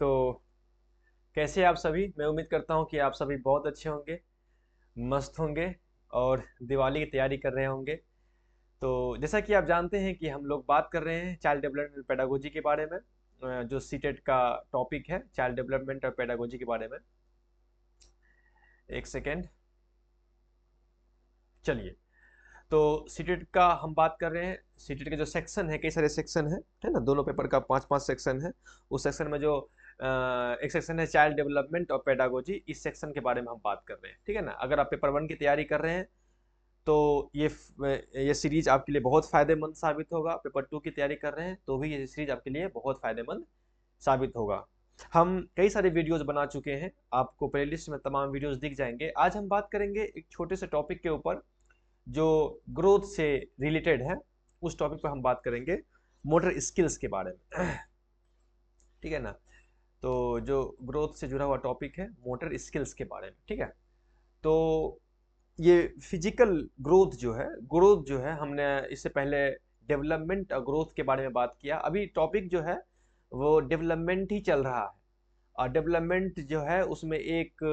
तो कैसे आप सभी। मैं उम्मीद करता हूँ कि आप सभी बहुत अच्छे होंगे, मस्त होंगे और दिवाली की तैयारी कर रहे होंगे। तो जैसा कि आप जानते हैं कि हम लोग बात कर रहे हैं चाइल्ड डेवलपमेंट पेडागोजी के बारे में, जो सीटेट का टॉपिक है चाइल्ड डेवलपमेंट और पेडागोजी के बारे में। एक सेकेंड, चलिए। तो सीटेट का हम बात कर रहे हैं। सीटेट के जो सेक्शन है, कई सारे सेक्शन है ना, दोनों पेपर का 5-5 सेक्शन है। उस सेक्शन में जो एक सेक्शन है चाइल्ड डेवलपमेंट और पेडागोजी, इस सेक्शन के बारे में हम बात कर रहे हैं, ठीक है ना। अगर आप पेपर 1 की तैयारी कर रहे हैं तो ये सीरीज आपके लिए बहुत फायदेमंद साबित होगा। पेपर 2 की तैयारी कर रहे हैं तो भी ये सीरीज आपके लिए बहुत फायदेमंद साबित होगा। हम कई सारे वीडियोस बना चुके हैं, आपको प्लेलिस्ट में तमाम वीडियोस दिख जाएंगे। आज हम बात करेंगे एक छोटे से टॉपिक के ऊपर जो ग्रोथ से रिलेटेड है। उस टॉपिक पर हम बात करेंगे मोटर स्किल्स के बारे में, ठीक है ना। तो जो ग्रोथ से जुड़ा हुआ टॉपिक है मोटर स्किल्स के बारे में, ठीक है। तो ये फिजिकल ग्रोथ जो है हमने इससे पहले डेवलपमेंट और ग्रोथ के बारे में बात किया। अभी टॉपिक जो है वो डेवलपमेंट ही चल रहा है। और डेवलपमेंट जो है उसमें एक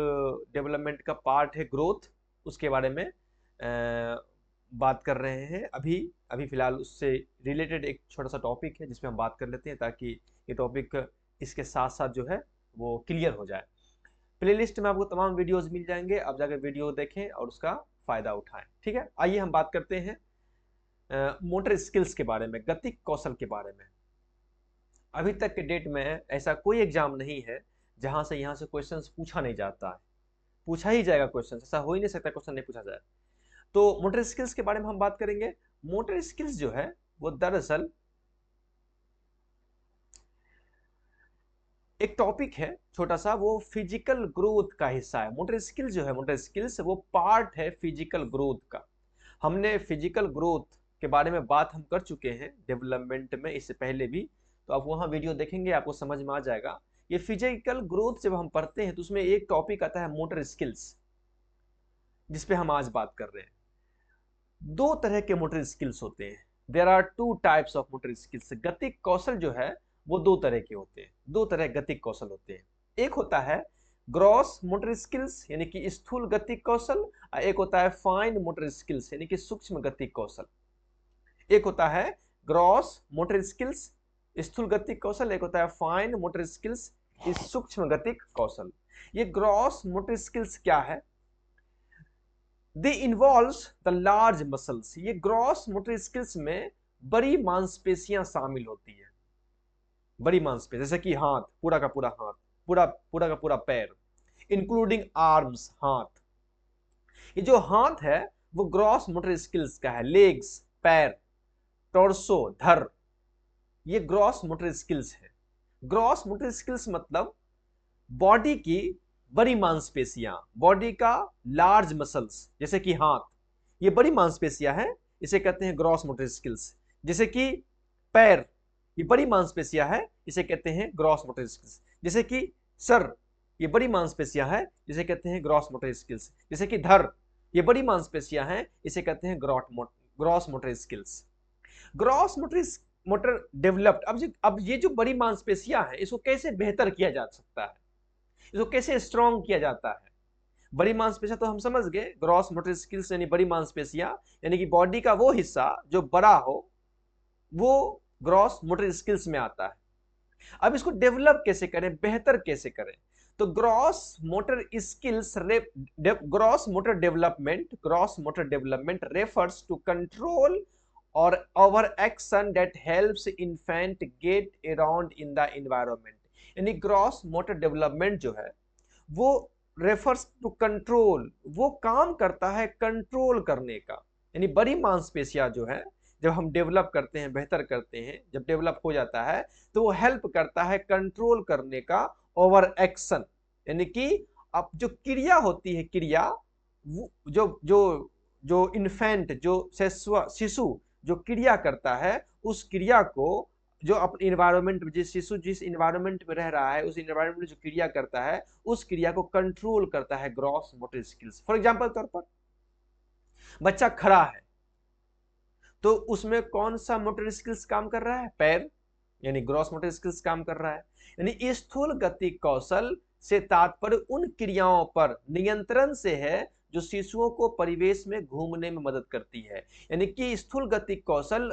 डेवलपमेंट का पार्ट है ग्रोथ। उसके बारे में बात कर रहे हैं अभी। अभी फिलहाल उससे रिलेटेड एक छोटा सा टॉपिक है जिसमें हम बात कर लेते हैं, ताकि ये टॉपिक इसके साथ साथ जो है वो क्लियर हो जाए। प्लेलिस्ट में आपको तमाम वीडियोस मिल जाएंगे, आप जाकर वीडियो देखें और उसका फायदा उठाएं, ठीक है। आइए हम बात करते हैं मोटर स्किल्स के बारे में, गतिक कौशल के बारे में। अभी तक के डेट में ऐसा कोई एग्जाम नहीं है जहां से यहाँ से क्वेश्चंस पूछा नहीं जाता है। पूछा ही जाएगा क्वेश्चन, ऐसा हो ही नहीं सकता क्वेश्चन नहीं पूछा जाए। तो मोटर स्किल्स के बारे में हम बात करेंगे। मोटर स्किल्स जो है वो दरअसल एक टॉपिक है छोटा सा, वो फिजिकल ग्रोथ का हिस्सा है। मोटर स्किल जो है, मोटर स्किल्स वो पार्ट है फिजिकल ग्रोथ का। हमने फिजिकल ग्रोथ के बारे में बात हम कर चुके हैं डेवलपमेंट में, इससे पहले भी। तो आप वहां वीडियो देखेंगे, आपको समझ में आ जाएगा। ये फिजिकल ग्रोथ जब हम पढ़ते हैं तो उसमें एक टॉपिक आता है मोटर स्किल्स, जिसपे हम आज बात कर रहे हैं। दो तरह के मोटर स्किल्स होते हैं। There are two types of motor skills. गतिक कौशल जो है वो दो तरह के होते हैं, दो तरह गतिक कौशल होते हैं। एक होता है ग्रॉस मोटर स्किल्स यानी कि स्थूल गतिक कौशल, और एक होता है फाइन मोटर स्किल्स यानी कि सूक्ष्म गतिक कौशल। एक होता है ग्रॉस मोटर स्किल्स स्थूल गतिक कौशल, एक होता है फाइन मोटर स्किल्स सूक्ष्म गतिक कौशल। ये ग्रॉस मोटर स्किल्स क्या है? दे इन्वॉल्व्स द लार्ज मसल्स। ये ग्रॉस मोटर स्किल्स में बड़ी मांसपेशियां शामिल होती है। बड़ी मांसपेशियां जैसे कि हाथ, पूरा का पूरा हाथ, पूरा पूरा का पूरा पैर, इंक्लूडिंग आर्म्स, हाथ। ये जो हाथ है वो ग्रॉस मोटर स्किल्स का है। लेग्स, पैर, टॉर्सो, धड़, ये ग्रॉस मोटर स्किल्स है। ग्रॉस मोटर स्किल्स मतलब बॉडी की बड़ी मांसपेशियां, बॉडी का लार्ज मसल्स, जैसे कि हाथ, ये बड़ी मांसपेशियां हैं, इसे कहते हैं ग्रॉस मोटर स्किल्स। जैसे कि पैर, ये बड़ी मांसपेशियां है, इसे कहते हैं ग्रॉस मोटर स्किल्स। जैसे कि सर, ये बड़ी मांसपेशियां है, इसे कहते हैं ग्रॉस मोटर स्किल्स। जैसे कि धड़, ये बड़ी मांसपेशियां हैं, इसे कहते हैं gross motor skills. Gross motor motor developed. अब ये जो बड़ी मांसपेशियां हैं इसको कैसे बेहतर किया जा सकता है, इसको कैसे स्ट्रॉन्ग किया जाता है? बड़ी मांसपेशियां तो हम समझ गए, ग्रॉस मोटर स्किल्स यानी बड़ी मांसपेशियां, यानी कि बॉडी का वो हिस्सा जो बड़ा हो, वो ग्रॉस मोटर स्किल्स में आता है। अब इसको डेवलप कैसे करें, बेहतर कैसे करें? तो gross motor development refers to control और over action that helps infant get around in the environment. यानी ग्रॉस मोटर डेवलपमेंट जो है वो रेफर्स टू कंट्रोल, वो काम करता है कंट्रोल करने का। यानी बड़ी मांसपेशियां जो है, जब हम डेवलप करते हैं, बेहतर करते हैं, जब डेवलप हो जाता है तो वो हेल्प करता है कंट्रोल करने का ओवर एक्शन। यानी कि अब जो क्रिया होती है, क्रिया, वो जो जो जो इन्फेंट, जो शिशु जो क्रिया करता है, उस क्रिया को जो अपने इन्वायरमेंट में, जिस शिशु जिस इन्वायरमेंट में रह रहा है, उस इन्वायरमेंट में जो क्रिया करता है, उस क्रिया को कंट्रोल करता है gross motor skills. For example तौर पर बच्चा खड़ा है तो उसमें कौन सा मोटर स्किल्स काम कर रहा है? पैर, यानी ग्रॉस मोटर स्किल्स काम कर रहा है। यानी स्थूल गति कौशल से तात्पर्य उन क्रियाओं पर नियंत्रण से है जो शिशुओं को परिवेश में घूमने में मदद करती है। यानी कि स्थूल गति कौशल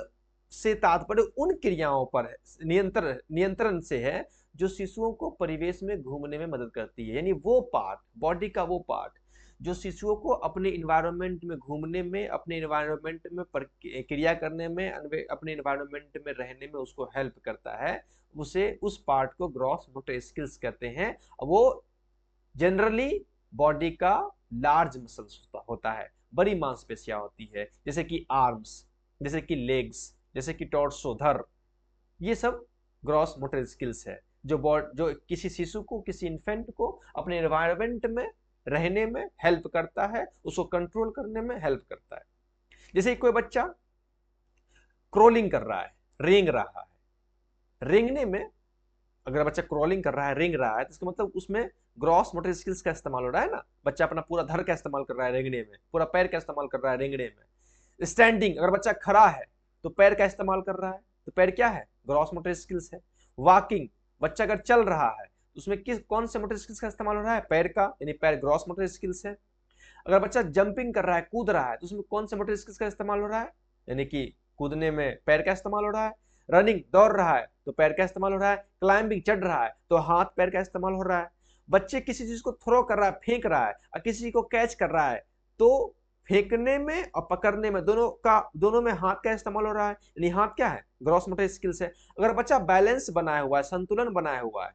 से तात्पर्य उन क्रियाओं पर नियंत्रण से है जो शिशुओं को परिवेश में घूमने में मदद करती है। यानी वो पार्ट, बॉडी का वो पार्ट जो शिशुओं को अपने इन्वायरमेंट में घूमने में, अपने इन्वायरमेंट में क्रिया करने में, अपने इन्वायरमेंट में रहने में उसको हेल्प करता है, उस पार्ट को ग्रॉस मोटर स्किल्स कहते हैं। वो जनरली बॉडी का लार्ज मसल्स होता है, बड़ी मांसपेशियां होती है, जैसे कि आर्म्स, जैसे कि लेग्स, जैसे कि टॉर्सो, धड़। ये सब ग्रॉस मोटर स्किल्स है जो किसी शिशु को, किसी इन्फेंट को अपने एनवायरनमेंट में रहने में हेल्प करता है, उसको कंट्रोल करने में हेल्प करता है। जैसे कोई बच्चा क्रोलिंग कर रहा है, रेंग रहा है, रेंगने में अगर बच्चा क्रॉलिंग कर रहा है, रेंग रहा है, तो इसका मतलब उसमें ग्रॉस मोटर स्किल्स का इस्तेमाल हो रहा है ना। बच्चा अपना पूरा धड़ का इस्तेमाल कर रहा है रेंगने में, पूरा पैर का इस्तेमाल कर रहा है रेंगने में। स्टैंडिंग, अगर बच्चा खड़ा है तो पैर का इस्तेमाल कर रहा है, तो पैर क्या है, ग्रॉस मोटर स्किल्स है। वॉकिंग, बच्चा अगर चल रहा है तो उसमें कौन से मोटर स्किल्स का इस्तेमाल हो रहा है, पैर का, यानी पैर ग्रॉस मोटर स्किल्स है। अगर बच्चा जंपिंग कर रहा है, कूद रहा है, तो उसमें कौन से मोटर स्किल्स का इस्तेमाल हो रहा है, यानी कि कूदने में पैर का इस्तेमाल हो रहा है। रनिंग, दौड़ रहा है तो पैर का इस्तेमाल हो रहा है। क्लाइंबिंग, चढ़ रहा है तो हाथ पैर का इस्तेमाल हो रहा है। बच्चे किसी चीज को थ्रो कर रहा है, फेंक रहा है, और किसी को कैच कर रहा है, तो फेंकने में और पकड़ने में दोनों में हाथ का इस्तेमाल हो रहा है, यानी हाथ क्या है, ग्रॉस मोटर स्किल्स है। अगर बच्चा बैलेंस बनाया हुआ है, संतुलन बनाया हुआ है,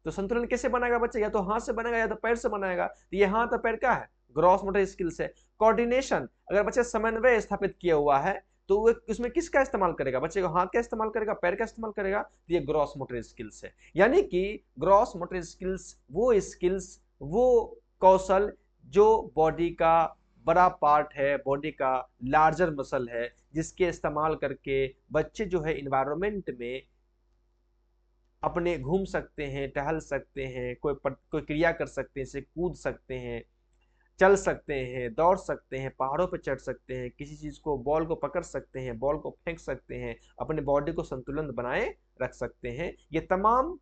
तो संतुलन कैसे बनाएगा बच्चा, या तो हाथ से बनाएगा या तो पैर से बनाएगा, तो ये हाथ और पैर क्या है, ग्रॉस मोटर स्किल्स है। कोऑर्डिनेशन, अगर बच्चा समन्वय स्थापित किया हुआ है तो वो उसमें किसका इस्तेमाल करेगा, बच्चे को हाथ का इस्तेमाल करेगा, पैर का इस्तेमाल करेगा, तो ये ग्रॉस मोटर स्किल्स है। यानी कि ग्रॉस मोटर स्किल्स वो कौशल जो बॉडी का बड़ा पार्ट है, बॉडी का लार्जर मसल है, जिसके इस्तेमाल करके बच्चे जो है इन्वायरमेंट में अपने घूम सकते हैं, टहल सकते हैं, कोई क्रिया कर सकते हैं, जैसे कूद सकते हैं, चल सकते हैं, दौड़ सकते हैं, पहाड़ों पर चढ़ सकते हैं, किसी चीज को, बॉल को पकड़ सकते हैं, बॉल को फेंक सकते हैं, अपने बॉडी को संतुलन बनाए रख सकते हैं। ये तमाम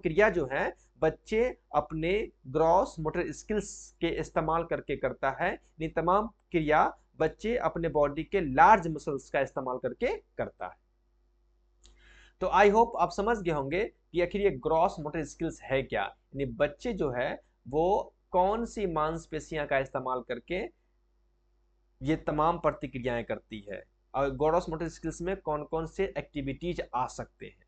क्रिया जो है बच्चे अपने ग्रॉस मोटर स्किल्स के इस्तेमाल करके करता है। ये तमाम क्रिया बच्चे अपने बॉडी के लार्ज मसल्स का इस्तेमाल करके करता है। तो आई होप आप समझ गए होंगे कि आखिर ये ग्रॉस मोटर स्किल्स है क्या, यानी बच्चे जो है वो कौन सी मांसपेशियां का इस्तेमाल करके ये तमाम प्रतिक्रियाएं करती है, और ग्रॉस मोटर स्किल्स में कौन कौन से एक्टिविटीज आ सकते हैं।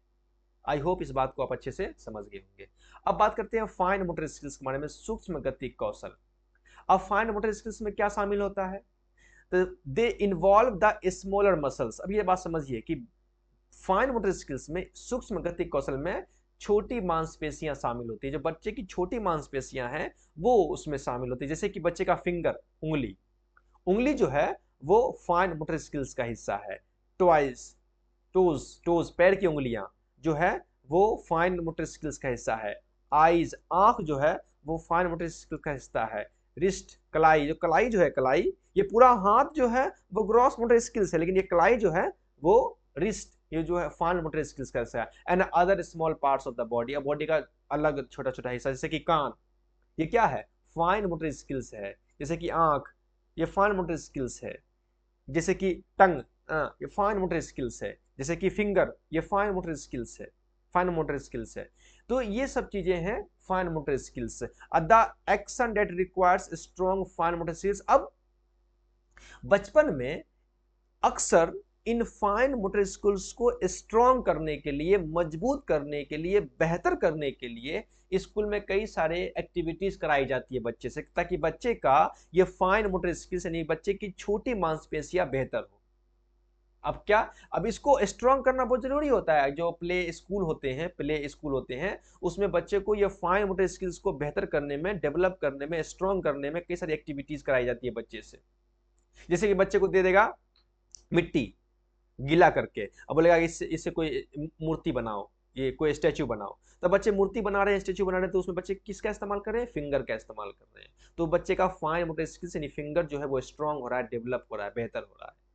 आई होप इस बात को आप अच्छे से समझ गए होंगे। अब बात करते हैं फाइन मोटर स्किल्स के बारे में, सूक्ष्म गति कौशल। अब फाइन मोटर स्किल्स में क्या शामिल होता है, तो they involve the smaller muscles. अब ये बात समझिए कि फाइन मोटर स्किल्स में, सूक्ष्म गति कौशल में छोटी मांसपेशियां शामिल होती है। जो बच्चे की छोटी मांसपेशियां हैं वो उसमें शामिल होती है, जैसे कि बच्चे का फिंगर, उंगली जो है वो फाइन मोटर स्किल्स का हिस्सा है। टोज पैर की उंगलियां जो है वो फाइन मोटर स्किल्स का हिस्सा है। आईज, आंख जो है वो फाइन मोटर स्किल्स का हिस्सा है। रिस्ट, कलाई जो है कलाई, ये पूरा हाथ जो है वो ग्रॉस मोटर स्किल्स है, लेकिन ये कलाई जो है वो रिस्ट, ये जो है फाइन मोटर स्किल्स का हिस्सा है। And other small parts of the body, body का अलग छोटा छोटा हिस्सा, जैसे कि कान, ये क्या है, फाइन मोटर स्किल्स है। जैसे कि आंख, ये फाइन मोटर स्किल्स है। जैसे कि टंग, ये फाइन मोटर स्किल्स है। जैसे कि फिंगर, ये फाइन मोटर स्किल्स है, फाइन मोटर स्किल्स है। तो ये सब चीजें हैं fine motor skills. The action that requires strong fine motor skills. अब बचपन में अक्सर इन फाइन मोटर स्किल्स को स्ट्रॉन्ग करने के लिए, मजबूत करने के लिए, बेहतर करने के लिए स्कूल में कई सारे एक्टिविटीज कराई जाती है बच्चे से, ताकि बच्चे का ये फाइन मोटर स्किल्स यानी बच्चे की छोटी मांसपेशियां बेहतर हो। अब क्या, अब इसको स्ट्रॉन्ग करना बहुत जरूरी होता है। जो प्ले स्कूल होते हैं उसमें बच्चे को ये फाइन मोटर स्किल्स को बेहतर करने में, डेवलप करने में, स्ट्रॉन्ग करने में कई सारी एक्टिविटीज कराई जाती है बच्चे से। जैसे कि बच्चे को दे देगा मिट्टी गीला करके, अब बोलेगा इससे कोई मूर्ति बनाओ, ये कोई स्टैचू बनाओ, तो बच्चे मूर्ति बना रहे हैं, स्टैचू बना रहे हैं, तो उसमें बच्चे किसका इस्तेमाल कर रहे हैं, फिंगर का इस्तेमाल कर रहे हैं। तो बच्चे का फाइन मोटर स्किल्स यानी फिंगर जो है वो स्ट्रॉन्ग हो रहा है, डेवलप हो रहा है, बेहतर हो रहा है।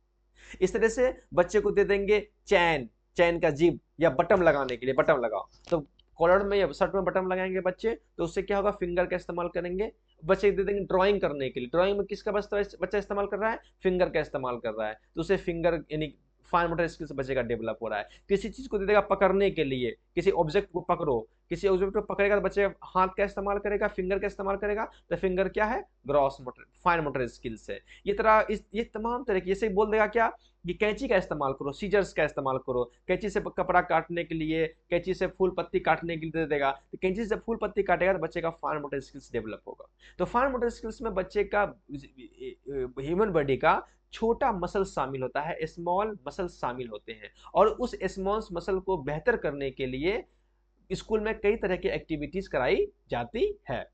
इस तरह से बच्चे को दे देंगे चैन, चैन का जिप या बटन लगाने के लिए, बटन लगाओ तो कॉलर में या शर्ट में बटन लगाएंगे बच्चे, तो उससे क्या होगा, फिंगर का इस्तेमाल करेंगे। बच्चे दे देंगे ड्राइंग करने के लिए, ड्राइंग में किसका बच्चा इस्तेमाल कर रहा है, फिंगर का इस्तेमाल कर रहा है, तो उसे फिंगर यानी फाइन मोटर स्किल्स बच्चे का डेवलप हो रहा है। किसी चीज को दे देगा पकड़ने के लिए, किसी ऑब्जेक्ट को पकड़ो, किसी ऑब्जेक्ट को पकड़ेगा तो बच्चे हाथ का इस्तेमाल करेगा, फिंगर का इस्तेमाल करेगा, तो फिंगर क्या है, gross motor fine motor skills है। ये तमाम तरह की, जैसे बोल देगा क्या, ये कैंची का इस्तेमाल करो, सीजर्स का इस्तेमाल करो, कैंची से कपड़ा काटने के लिए, कैंची से फूल पत्ती काटने के लिए दे देगा, तो कैंची से फूल पत्ती काटेगा तो बच्चे का फाइन मोटर स्किल्स डेवलप होगा। तो फाइन मोटर स्किल्स में बच्चे का ह्यूमन बॉडी का छोटा मसल शामिल होता है, स्मॉल मसल शामिल होते हैं, और उस स्मॉल मसल को बेहतर करने के लिए स्कूल में कई तरह की एक्टिविटीज कराई जाती है।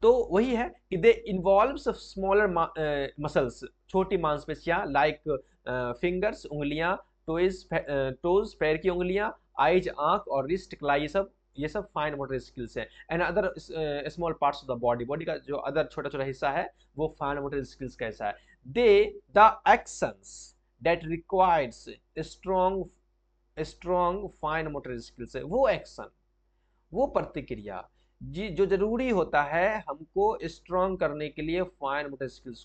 तो वही है कि दे इन्वॉल्व्स स्मॉलर मसल्स, छोटी मांसपेशियां लाइक फिंगर्स उंगलियां, टोज पैर की उंगलियां, आईज आंख और रिस्ट क्लाई, ये सब फाइन मोटर स्किल्स है। And other small parts of the body का जो अदर छोटा छोटा हिस्सा है वो फाइन मोटर स्किल्स का हिस्सा है। They the actions that requires strong fine motor skills है, वो एक्शन, वो प्रतिक्रिया जो जरूरी होता है हमको स्ट्रॉन्ग करने के लिए, फाइन मोटर स्किल्स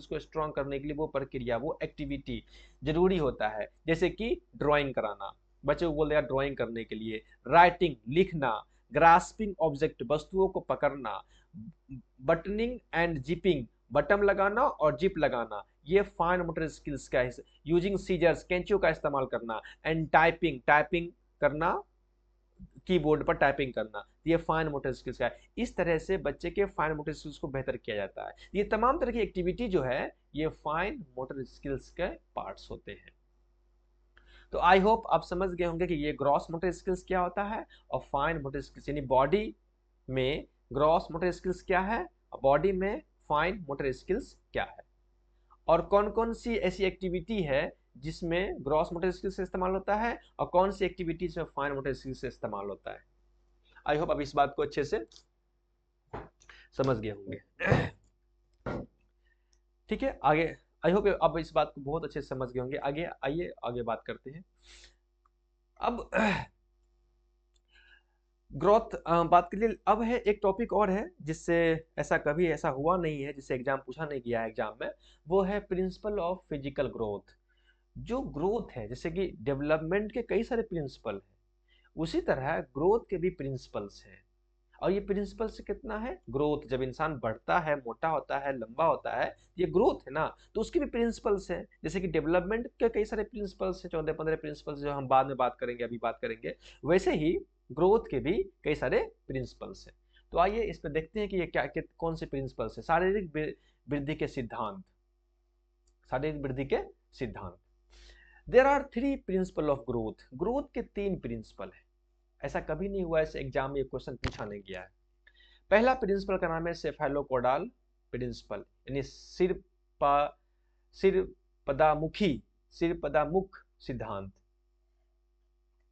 को स्ट्रॉन्ग करने के लिए वो प्रक्रिया, वो एक्टिविटी जरूरी होता है। जैसे कि ड्राइंग कराना, बच्चे को बोल देगा ड्राइंग करने के लिए, राइटिंग लिखना, ग्रास्पिंग ऑब्जेक्ट वस्तुओं को पकड़ना, बटनिंग एंड जिपिंग बटन लगाना और जिप लगाना, ये फाइन मोटर स्किल्स का है। यूजिंग सीजर्स कैंचियों का इस्तेमाल करना, एंड टाइपिंग करना, कीबोर्ड पर टाइपिंग करना, ये फाइन मोटर स्किल्स का है। इस तरह से बच्चे के फाइन मोटर स्किल्स को बेहतर किया जाता है। ये तमाम तरह की एक्टिविटी जो है ये फाइन मोटर स्किल्स के पार्ट्स होते हैं। तो आई होप आप समझ गए होंगे कि ये ग्रॉस मोटर स्किल्स क्या होता है और फाइन मोटर स्किल्स, यानी बॉडी में ग्रॉस मोटर स्किल्स क्या है और बॉडी में फाइन मोटर स्किल्स क्या है, और कौन कौन सी ऐसी एक्टिविटी है जिसमें ग्रॉस मोटर स्किल्स से इस्तेमाल होता है और कौन सी एक्टिविटीज में फाइन मोटर स्किल्स से इस्तेमाल होता है। आई होप अब इस बात को अच्छे से समझ गए होंगे। ठीक है, आगे आई होप अब इस बात को बहुत अच्छे से समझ गए होंगे। आगे आइए आगे बात करते हैं। अब ग्रोथ बात के लिए अब है एक टॉपिक और है जिससे कभी ऐसा हुआ नहीं है, जिससे एग्जाम पूछा नहीं गया है एग्जाम में, वो है प्रिंसिपल ऑफ फिजिकल ग्रोथ। जो ग्रोथ है, जैसे कि डेवलपमेंट के कई सारे प्रिंसिपल हैं, उसी तरह ग्रोथ के भी प्रिंसिपल्स हैं। और ये प्रिंसिपल्स कितना है, ग्रोथ जब इंसान बढ़ता है, मोटा होता है, लंबा होता है, ये ग्रोथ है ना, तो उसके भी प्रिंसिपल्स हैं। जैसे कि डेवलपमेंट के कई सारे प्रिंसिपल्स हैं, 14-15 प्रिंसिपल्स जो हम बाद में बात करेंगे, अभी बात करेंगे, वैसे ही ग्रोथ के भी कई सारे प्रिंसिपल्स हैं। तो आइए इस पर देखते हैं कि ये कौन से प्रिंसिपल्स है। शारीरिक वृद्धि के सिद्धांत, शारीरिक वृद्धि के सिद्धांत। There are 3 principle of growth. Growth के 3 प्रिंसिपल है। ऐसा कभी नहीं हुआ इस एग्जाम में क्वेश्चन पूछा नहीं गया है। पहला प्रिंसिपल का नाम है सेफेलोकोडाल प्रिंसिपल, यानी सिरपदामुख सिद्धांत।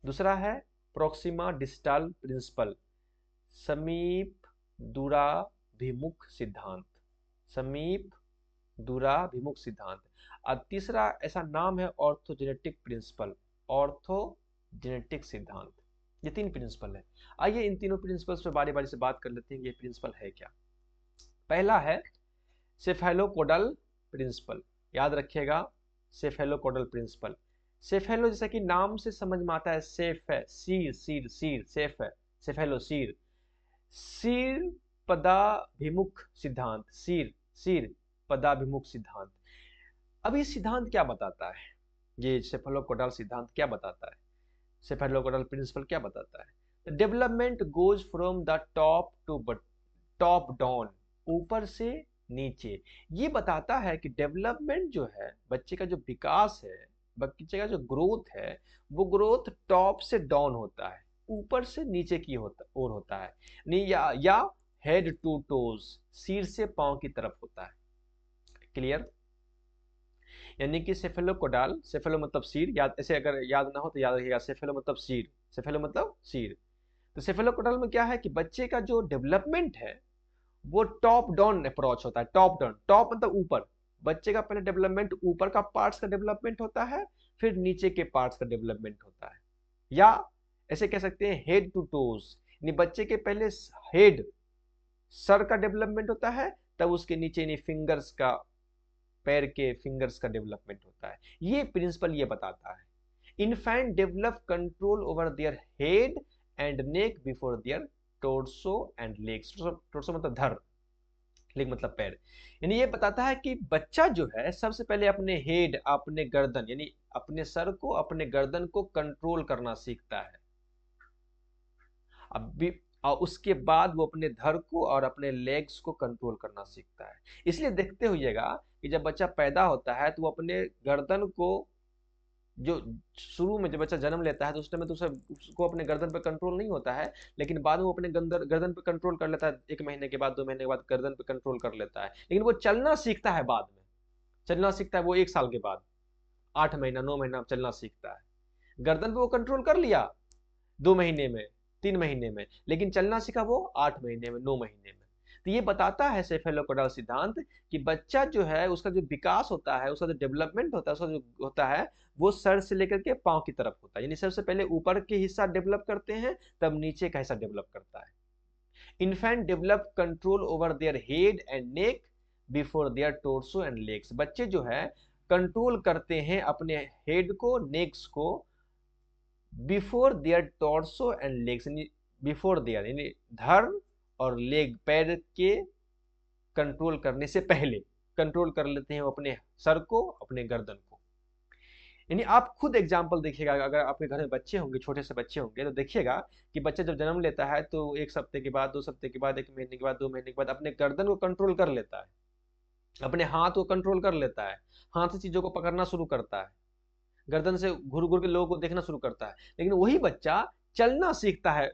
दूसरा है प्रोक्सिमा डिस्टल प्रिंसिपल, समीप दूराभिमुख सिद्धांत, समीप दूराभिमुख सिद्धांत। और तीसरा ऐसा नाम है ऑर्थोजेनेटिक प्रिंसिपल, ऑर्थोजेनेटिक सिद्धांत। ये 3 प्रिंसिपल है। आइए इन तीनों प्रिंसिपल्स पर बारी बारी से बात कर लेते हैं, ये प्रिंसिपल है क्या। पहला है सेफेलोकोडल प्रिंसिपल, याद रखिएगा सेफेलोकोडल प्रिंसिपल। सेफेलो जैसा कि नाम से समझ में आता है, सेफ है, सीर सीर सीर, सेफ है, सेफेलो सीर। सिर पदाभिमुख सिद्धांत, सिर सिर पदाभिमुख सिद्धांत। अब ये सिद्धांत क्या बताता है, ये सेफेलोकोडल सिद्धांत क्या बताता है, सेफेलोकोडल प्रिंसिपल क्या बताता है। Development goes from the top down, ऊपर से नीचे। ये बताता है कि डेवलपमेंट जो है, बच्चे का जो विकास है, बच्चे का जो ग्रोथ है, वो ग्रोथ टॉप से डाउन होता है, ऊपर से नीचे की ओर होता है, नहीं या हेड टू टोज, सिर से पांव की तरफ होता है। क्लियर, यानी कि सेफेलोकोडाल, सेफेलो मतलब सिर, याद ऐसे अगर याद ना हो तो याद रखिएगा, सेफेलो मतलब सिर, सेफेलो मतलब सिर। तो सेफेलोकोडाल में क्या है कि बच्चे का जो डेवलपमेंट है वो टॉप डाउन अप्रोच होता है। टॉप मतलब ऊपर, डाउन मतलब नीचे, ऊपर से नीचे की ओर होता है। क्लियर, यानी कि सेफेलोकोडाल, सेफेलो मतलब सिर, सेफेलो मतलब सिर, तो सेफेलोकोडाल में क्या है कि बच्चे का जो डेवलपमेंट है वो टॉप डाउन अप्रोच होता है, बच्चे का पहले डेवलपमेंट ऊपर का पार्ट्स का डेवलपमेंट होता है, फिर नीचे के पार्ट्स का डेवलपमेंट होता है। या ऐसे कह सकते हैं हेड टू टोज, यानी बच्चे के पहले हेड सर का डेवलपमेंट होता है, तब उसके नीचे यानी फिंगर्स का, पैर के फिंगर्स का डेवलपमेंट होता है। ये प्रिंसिपल ये बताता है infant develop control over their head and neck before their torso and legs. Torso मतलब धड़, लेग मतलब पैर। यानी ये बताता है कि बच्चा जो है सबसे पहले अपने हेड, अपने गर्दन यानी अपने सर को, अपने गर्दन को कंट्रोल करना सीखता है। अब भी और उसके बाद वो अपने धड़ को और अपने लेग्स को कंट्रोल करना सीखता है। इसलिए देखते होइएगा कि जब बच्चा पैदा होता है तो वो अपने गर्दन को, जो शुरू में जब बच्चा जन्म लेता है तो उस टाइम में तो उसको अपने गर्दन पे कंट्रोल नहीं होता है, लेकिन बाद में वो अपने गर्दन पे कंट्रोल कर लेता है। 1 महीने के बाद, 2 महीने के बाद गर्दन पे कंट्रोल कर लेता है। लेकिन वो चलना सीखता है बाद में, चलना सीखता है वो 1 साल के बाद, 8 महीना 9 महीना चलना सीखता है। गर्दन पे वो कंट्रोल कर लिया 2 महीने में, 3 महीने में, लेकिन चलना सीखा वो 8 महीने में, 9 महीने में। तो ये बताता है सेफेलोपोडाल सिद्धांत कि बच्चा जो है उसका जो विकास होता है, उसका जो डेवलपमेंट होता है, उसका जो होता है वो सर से लेकर के पांव की तरफ होता है। यानी सबसे पहले ऊपर के हिस्सा डेवलप करते हैं, तब नीचे का हिस्सा डेवलप करता है। Infant develop control over their head and neck before their torso and legs. बच्चे जो है कंट्रोल करते हैं अपने हेड को, नेक्स को, before their torso and legs, यानी बिफोर देयर यानी धड़ और लेग, पैर के कंट्रोल करने से पहले कंट्रोल कर लेते हैं वो अपने सर को, अपने गर्दन को। यानी आप खुद एग्जाम्पल देखिएगा, अगर आपके घर में बच्चे होंगे, छोटे से बच्चे होंगे, तो देखिएगा कि बच्चा जब जन्म लेता है तो 1 हफ्ते के बाद, 2 हफ्ते के बाद, 1 महीने के बाद, 2 महीने के बाद अपने गर्दन को कंट्रोल कर लेता है, अपने हाथ को कंट्रोल कर लेता है, हाथ से चीजों को पकड़ना शुरू करता है, गर्दन से घूर घूर के लोगों को देखना शुरू करता है। लेकिन वही बच्चा चलना सीखता है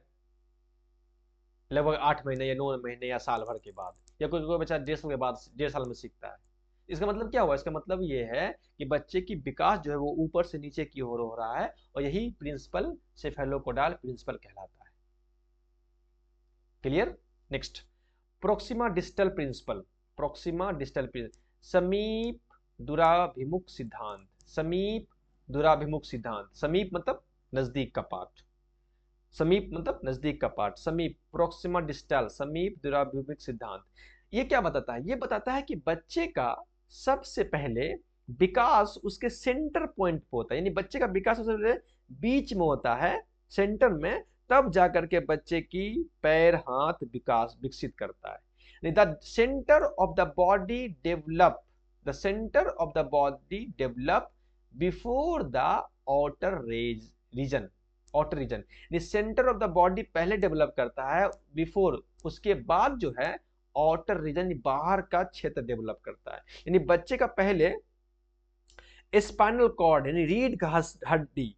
लगभग 8 महीने या 9 महीने या साल भर के बाद, या कोई कोई बच्चा 1.5 साल के बाद, 1.5 साल में सीखता है। इसका मतलब क्या हुआ? इसका मतलब ये है कि बच्चे की विकास जो है वो ऊपर से नीचे की ओर हो रहा है, और यही प्रिंसिपल सेफेलोपोडाल प्रिंसिपल कहलाता है। Clear? Next, proximodistal principle. Proximodistal principle, समीप दूराभिमुख सिद्धांत। समीप दूराभिमुख सिद्धांत, समीप मतलब नजदीक का पार्ट, समीप मतलब नजदीक का पार्ट, समीप, प्रोक्सिमा डिस्टल, समीप दूराभिमुख सिद्धांत। ये क्या बताता है? ये बताता है कि बच्चे का सबसे पहले विकास उसके सेंटर पॉइंट पे होता है, यानी बच्चे का विकास सबसे पहले बीच में होता है, सेंटर में, तब जाकर के बच्चे की पैर, हाथ विकास विकसित करता है। The centre of the body develop, the centre of the body develop before the outer region, outer region, centre of the body पहले डेवलप करता है, बिफोर, उसके बाद जो है आउटर रीजन बाहर का क्षेत्र डेवलप करता है। यानी बच्चे का पहले स्पाइनल कॉर्ड यानी रीढ़ का हड्डी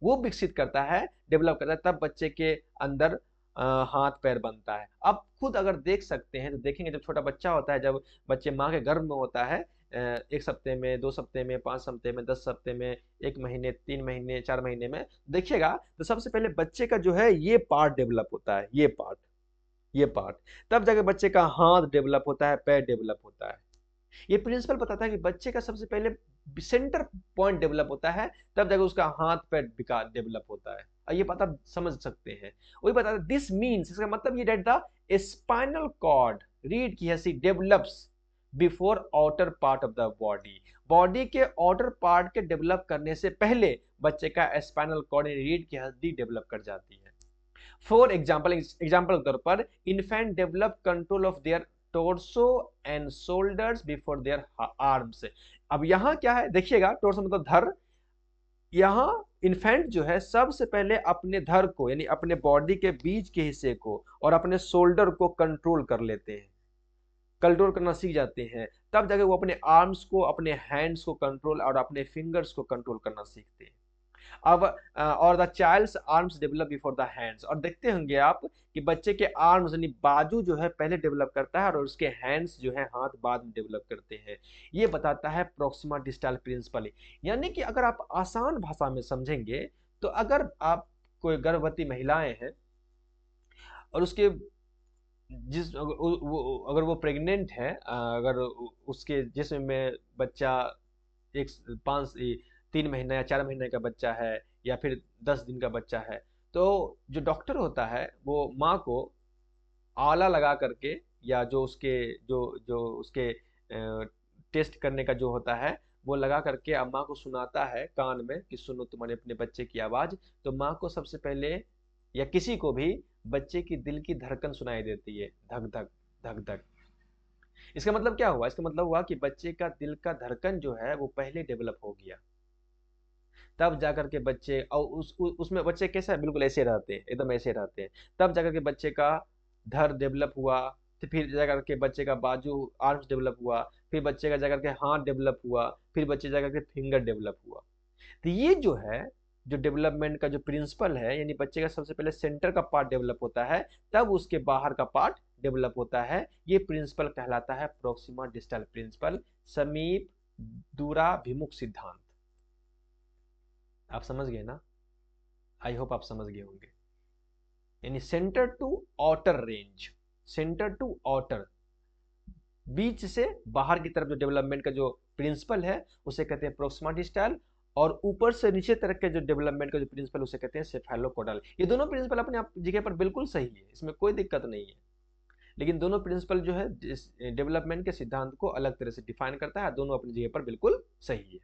वो विकसित करता है, डेवलप करता है, तब बच्चे के अंदर हाथ पैर बनता है। अब खुद अगर देख सकते हैं तो देखेंगे, जब छोटा बच्चा होता है, जब बच्चे माँ के गर्भ में होता है, 1 हफ्ते में, 2 हफ्ते में, 5 हफ्ते में, 10 हफ्ते में, 1 महीने, 3 महीने, 4 महीने में देखिएगा तो सबसे पहले बच्चे का जो है ये पार्ट डेवलप होता है, ये पार्ट, ये पार्ट, तब जाके बच्चे का हाथ डेवलप होता है, पैर डेवलप होता है। ये प्रिंसिपल बताता है कि बच्चे का सबसे पहले सेंटर पॉइंट डेवलप होता है, तब जाके उसका हाथ पैर विकास डेवलप होता है। और ये पता समझ सकते हैं, वही बताता है दिस मीन्स, इसका मतलब ये डेट द स्पाइनल कॉर्ड, रीढ़ की हड्डी develops before outer part of the body, body के आउटर पार्ट के डेवलप करने से पहले बच्चे का स्पाइनल कॉर्ड रीढ़ की हड्डी डेवलप कर जाती है। फॉर एग्जाम्पल, एग्जाम्पल के तौर पर infant develop control of their torso and shoulders before there arms. अब यहाँ क्या है देखिएगा, टोर्सो मतलब धड़, यहाँ इन्फेंट जो है सबसे पहले अपने धड़ को यानी अपने बॉडी के बीच के हिस्से को और अपने शोल्डर को कंट्रोल कर लेते हैं, कंट्रोल करना सीख जाते हैं, तब जाके वो अपने आर्म्स को, अपने हैंड्स को कंट्रोल और अपने फिंगर्स को कंट्रोल करना सीखते हैं। अब और the child's arms develop before the hands, और देखते होंगे आप कि बच्चे के आर्म्स यानी बाजू जो है पहले डेवलप करता है और उसके हैंड्स जो है हाथ बाद में डेवलप करते हैं। ये बताता है प्रोक्सिमा डिस्टल प्रिंसिपल। यानी कि अगर आप आसान भाषा में समझेंगे तो, अगर आप कोई गर्भवती महिलाएं हैं और उसके अगर वो प्रेग्नेंट है, अगर उसके जिस्म में बच्चा एक 3 महीना या 4 महीने का बच्चा है, या फिर 10 दिन का बच्चा है, तो जो डॉक्टर होता है वो माँ को आला लगा करके, या जो उसके जो जो उसके टेस्ट करने का जो होता है वो लगा करके अम्मा को सुनाता है कान में कि सुनो तुम्हारे अपने बच्चे की आवाज़। तो माँ को सबसे पहले, या किसी को भी, बच्चे की दिल की धड़कन सुनाई देती है, धक धक धक धक। इसका मतलब क्या हुआ? इसका मतलब हुआ कि बच्चे का दिल का धड़कन जो है वो पहले डेवलप हो गया, तब जाकर के बच्चे, और उसमें बच्चे कैसा है, बिल्कुल ऐसे रहते हैं, एकदम ऐसे रहते हैं। तब जाकर के बच्चे का धड़ डेवलप हुआ, तो फिर जाकर के बच्चे का बाजू आर्म्स डेवलप हुआ, फिर बच्चे का जाकर के हाथ डेवलप हुआ, फिर बच्चे जाकर के फिंगर डेवलप हुआ। तो ये जो है, जो डेवलपमेंट का जो प्रिंसिपल है, यानी बच्चे का सबसे पहले सेंटर का पार्ट डेवलप होता है, तब उसके बाहर का पार्ट डेवलप होता है। ये प्रिंसिपल कहलाता है प्रोक्सिमा डिस्टल प्रिंसिपल, समीप दूराभिमुख सिद्धांत। आप समझ गए ना? आई होप आप समझ गए होंगे। यानी center to outer range, center to outer, बीच से बाहर की तरफ जो डेवलपमेंट का जो प्रिंसिपल है उसे कहते हैं प्रोक्सिमा डिस्टल, और ऊपर से नीचे तरफ के जो डेवलपमेंट का जो प्रिंसिपल उसे कहते हैं सेफेलोकोडल। ये दोनों प्रिंसिपल अपने आप जगह पर बिल्कुल सही है, इसमें कोई दिक्कत नहीं है, लेकिन दोनों प्रिंसिपल जो है डेवलपमेंट के सिद्धांत को अलग तरह से डिफाइन करता है, दोनों अपनी जगह पर बिल्कुल सही है।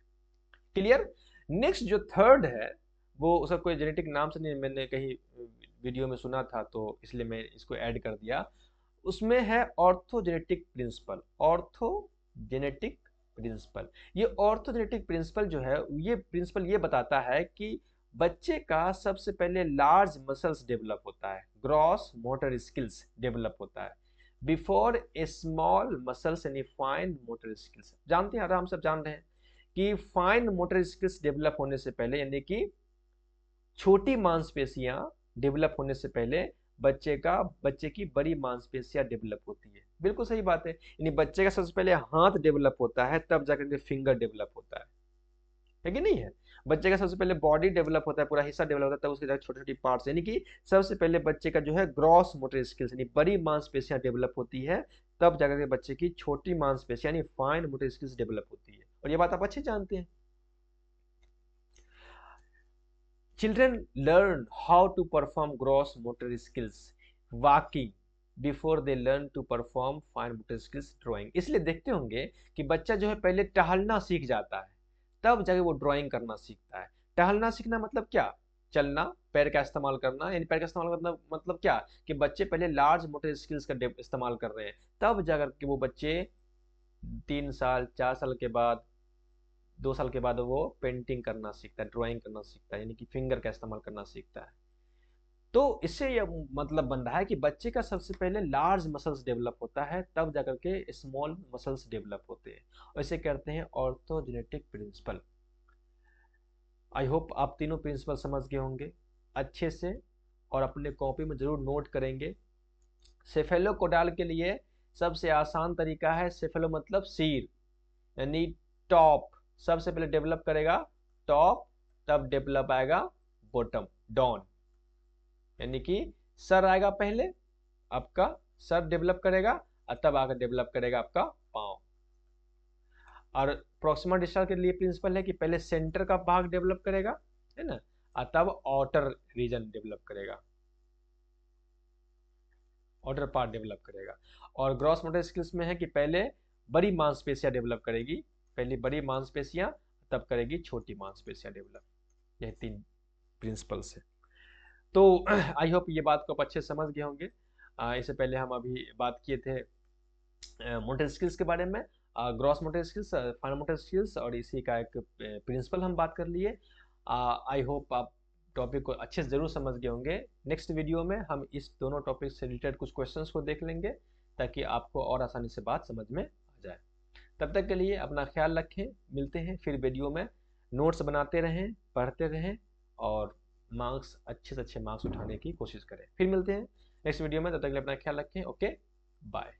क्लियर? नेक्स्ट जो थर्ड है, वो उसका कोई जेनेटिक नाम से नहीं, मैंने कहीं वीडियो में सुना था तो इसलिए मैं इसको ऐड कर दिया। उसमें है ऑर्थोजेनेटिक प्रिंसिपल। ऑर्थोजेनेटिक प्रिंसिपल, ये ऑर्थोजेनेटिक प्रिंसिपल जो है, ये प्रिंसिपल ये बताता है कि बच्चे का सबसे पहले लार्ज मसल्स डेवलप होता है, ग्रॉस मोटर स्किल्स डेवलप होता है, बिफोर ए स्मॉल मसल्स यानी फाइन मोटर स्किल्स। जानते हैं, आराम से जान रहे हैं कि फाइन मोटर स्किल्स डेवलप होने से पहले, यानी कि छोटी मांसपेशियां डेवलप होने से पहले बच्चे की बड़ी मांसपेशियां डेवलप होती है। बिल्कुल सही बात है, यानी बच्चे का सबसे पहले हाथ डेवलप होता है, तब जाकर के फिंगर डेवलप होता है कि नहीं है? बच्चे का सबसे पहले बॉडी डेवलप होता है, पूरा हिस्सा डेवलप होता है, तब उसके जाकर छोटी छोटी पार्ट्स, यानी कि सबसे पहले बच्चे का जो है ग्रॉस मोटर स्किल्स यानी बड़ी मांसपेशियां डेवलप होती है, तब जाकर के बच्चे की छोटी मांसपेशियां यानी फाइन मोटर स्किल्स डेवलप होती है। और ये बात आप अच्छे जानते हैं। Children learn how to perform gross motor skills walking before they learn to perform fine motor skills drawing। इसलिए देखते होंगे कि बच्चा जो है पहले टहलना सीख जाता है, तब जाके वो ड्राइंग करना सीखता है। टहलना सीखना मतलब क्या? चलना, पैर का इस्तेमाल करना, यानी पैर का इस्तेमाल मतलब क्या कि बच्चे पहले लार्ज मोटर स्किल्स का इस्तेमाल कर रहे हैं, तब जाकर के वो बच्चे 3 साल 4 साल के बाद, 2 साल के बाद वो पेंटिंग करना सीखता है, ड्राइंग करना सीखता है, यानी कि फिंगर का इस्तेमाल करना सीखता है। तो इससे यह मतलब बन रहा है कि बच्चे का सबसे पहले लार्ज मसल्स डेवलप होता है, तब जाकर के स्मॉल मसल्स डेवलप होते हैं, और इसे कहते हैं ऑर्थोजेनेटिक प्रिंसिपल। आई होप आप तीनों प्रिंसिपल समझ गए होंगे अच्छे से, और अपने कॉपी में जरूर नोट करेंगे। सेफेलोकोडाल के लिए सबसे आसान तरीका है, सेफेलो मतलब सिर, यानी टॉप, सबसे पहले डेवलप करेगा टॉप, तब डेवलप आएगा बॉटम, डाउन, यानी कि सर आएगा पहले, आपका सर डेवलप करेगा, और तब आकर डेवलप करेगा आपका पांव। और प्रोक्सिमा डिस्टल के लिए प्रिंसिपल है कि पहले सेंटर का भाग डेवलप करेगा, है ना, और तब आउटर रीजन डेवलप करेगा, आउटर पार्ट डेवलप करेगा। और ग्रॉस मोटर स्किल्स में है कि पहले बड़ी मांसपेशियां डेवलप करेगी, पहली बड़ी मांसपेशियां, तब करेगी छोटी मांसपेशियां डेवलप। यह 3 प्रिंसिपल्स है। तो आई होप ये बात को आप अच्छे समझ गए होंगे। इससे पहले हम अभी बात किए थे मोटर स्किल्स के बारे में, gross motor skills, fine motor skills, और इसी का एक प्रिंसिपल हम बात कर लिए। आई होप आप टॉपिक को अच्छे से जरूर समझ गए होंगे। नेक्स्ट वीडियो में हम इस दोनों टॉपिक से रिलेटेड कुछ क्वेश्चंस को देख लेंगे, ताकि आपको और आसानी से बात समझ में आ जाए। तब तक के लिए अपना ख्याल रखें, मिलते हैं फिर वीडियो में। नोट्स बनाते रहें, पढ़ते रहें, और मार्क्स अच्छे से अच्छे मार्क्स उठाने की कोशिश करें। फिर मिलते हैं नेक्स्ट वीडियो में, तब तक के लिए अपना ख्याल रखें। Okay, bye.